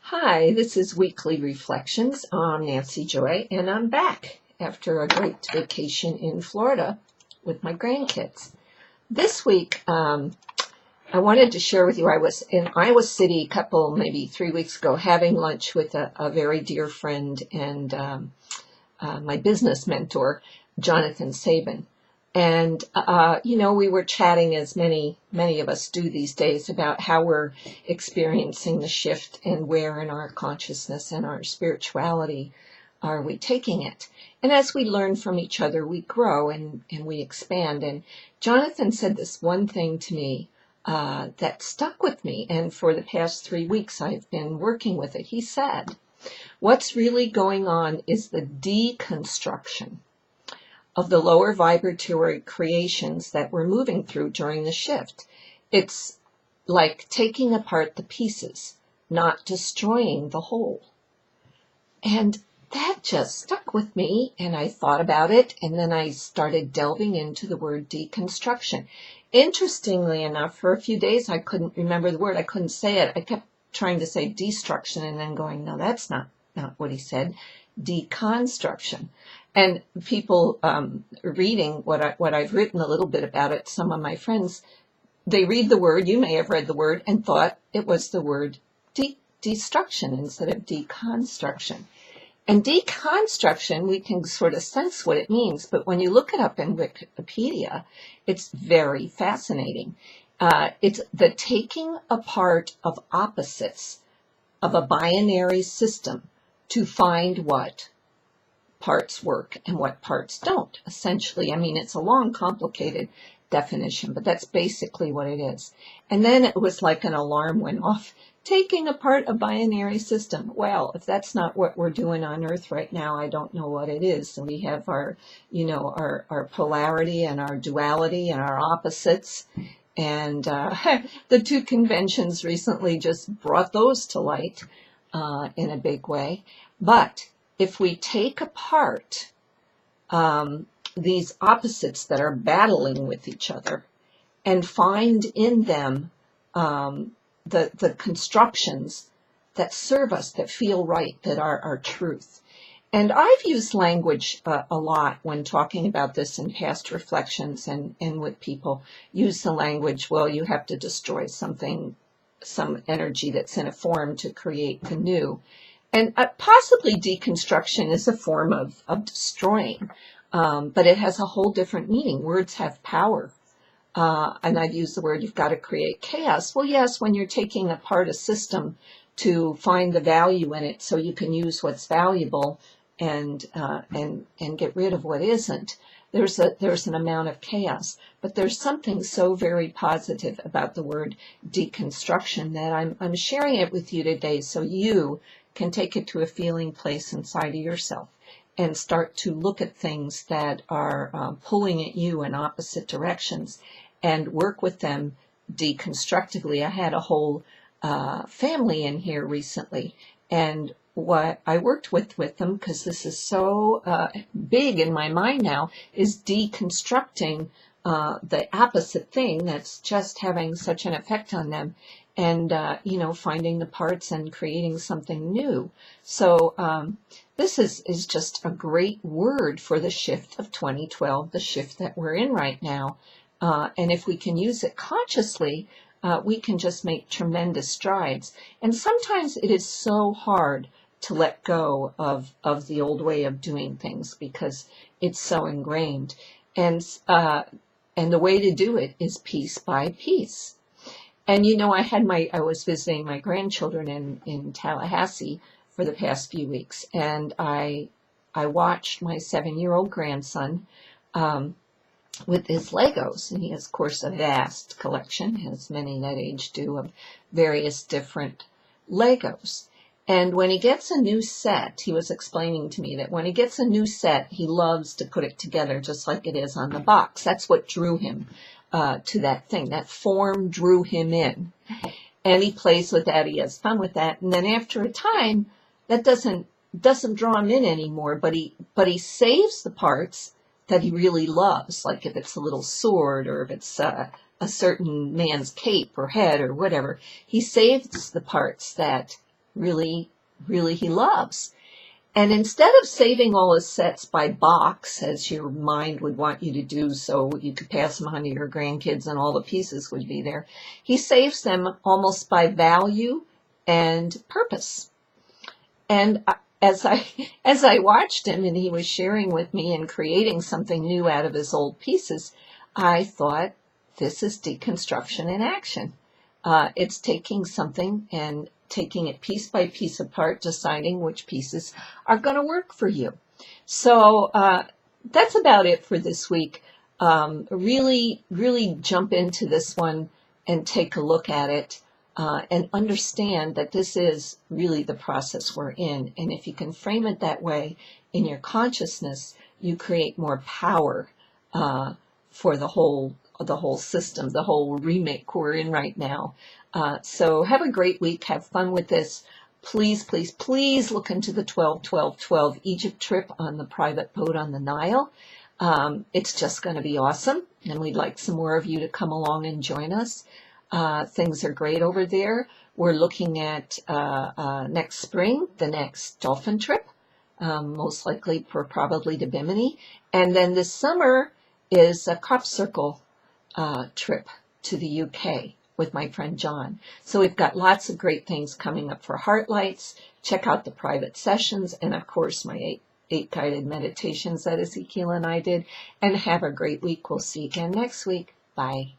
Hi, this is Weekly Reflections. I'm NancyJoy, and I'm back after a great vacation in Florida with my grandkids. This week, I wanted to share with you, I was in Iowa City maybe 3 weeks ago, having lunch with a very dear friend and my business mentor, Jonathan Saben. And, we were chatting, as many of us do these days, about how we're experiencing the shift and where in our consciousness and our spirituality are we taking it. And as we learn from each other, we grow and we expand. And Jonathan said this one thing to me that stuck with me. And for the past 3 weeks, I've been working with it. He said, what's really going on is the deconstruction of the lower vibratory creations that we're moving through during the shift. It's like taking apart the pieces, not destroying the whole. And that just stuck with me, and I thought about it, and then I started delving into the word deconstruction. Interestingly enough, for a few days I couldn't remember the word. I couldn't say it. I kept trying to say destruction and then going, no, that's not what he said. Deconstruction. And people reading what I've written a little bit about it, some of my friends, they read the word, you may have read the word, and thought it was the word destruction instead of deconstruction. And deconstruction, we can sort of sense what it means, but when you look it up in Wikipedia, it's very fascinating. It's the taking apart of opposites of a binary system to find what parts work and what parts don't, essentially. I mean, it's a long, complicated definition, but that's basically what it is. And then it was like an alarm went off. Taking apart a binary system. Well, if that's not what we're doing on Earth right now, I don't know what it is. So we have our polarity and our duality and our opposites. And the two conventions recently just brought those to light in a big way. But if we take apart these opposites that are battling with each other and find in them the constructions that serve us, that feel right, that are our truth. And I've used language a lot when talking about this in past reflections and with people. Use the language, well, you have to destroy something, some energy that's in a form to create the new. And possibly deconstruction is a form of destroying, but it has a whole different meaning. Words have power. And I've used the word, you've got to create chaos. Well, yes, when you're taking apart a system to find the value in it so you can use what's valuable and get rid of what isn't, there's an amount of chaos. But there's something so very positive about the word deconstruction that I'm sharing it with you today so you can take it to a feeling place inside of yourself and start to look at things that are pulling at you in opposite directions and work with them deconstructively. I had a whole family in here recently, and what I worked with them, because this is so big in my mind now, is deconstructing the opposite thing that's just having such an effect on them, and finding the parts and creating something new. So this is just a great word for the shift of 2012, the shift that we're in right now. And if we can use it consciously, we can just make tremendous strides. And sometimes it is so hard to let go of the old way of doing things because it's so ingrained. And the way to do it is piece by piece. And I was visiting my grandchildren in Tallahassee for the past few weeks, and I watched my 7-year-old grandson with his Legos, and he has, of course, a vast collection, as many that age do, of various different Legos. And when he gets a new set, he was explaining to me that when he gets a new set, he loves to put it together just like it is on the box. That's what drew him to that thing. That form drew him in. And he plays with that. He has fun with that. And then after a time, that doesn't draw him in anymore, but he saves the parts that he really loves, like if it's a little sword or if it's a certain man's cape or head or whatever. He saves the parts that really, really he loves. And instead of saving all his sets by box, as your mind would want you to do so you could pass them on to your grandkids and all the pieces would be there, he saves them almost by value and purpose. And as I watched him and he was sharing with me and creating something new out of his old pieces, I thought, this is deconstruction in action. It's taking something and taking it piece by piece apart, deciding which pieces are going to work for you. So that's about it for this week. Really, really jump into this one and take a look at it and understand that this is really the process we're in. And if you can frame it that way in your consciousness, you create more power for the whole system, the whole remake we're in right now. So have a great week. Have fun with this. Please, please, please look into the 12-12-12 Egypt trip on the private boat on the Nile. It's just going to be awesome, and we'd like some more of you to come along and join us. Things are great over there. We're looking at next spring, the next dolphin trip, most likely probably to Bimini. And then this summer is a crop circle trip to the UK with my friend John. So we've got lots of great things coming up for Heartlights. Check out the private sessions and, of course, my eight guided meditations that Ezekiel and I did. And have a great week. We'll see you again next week. Bye.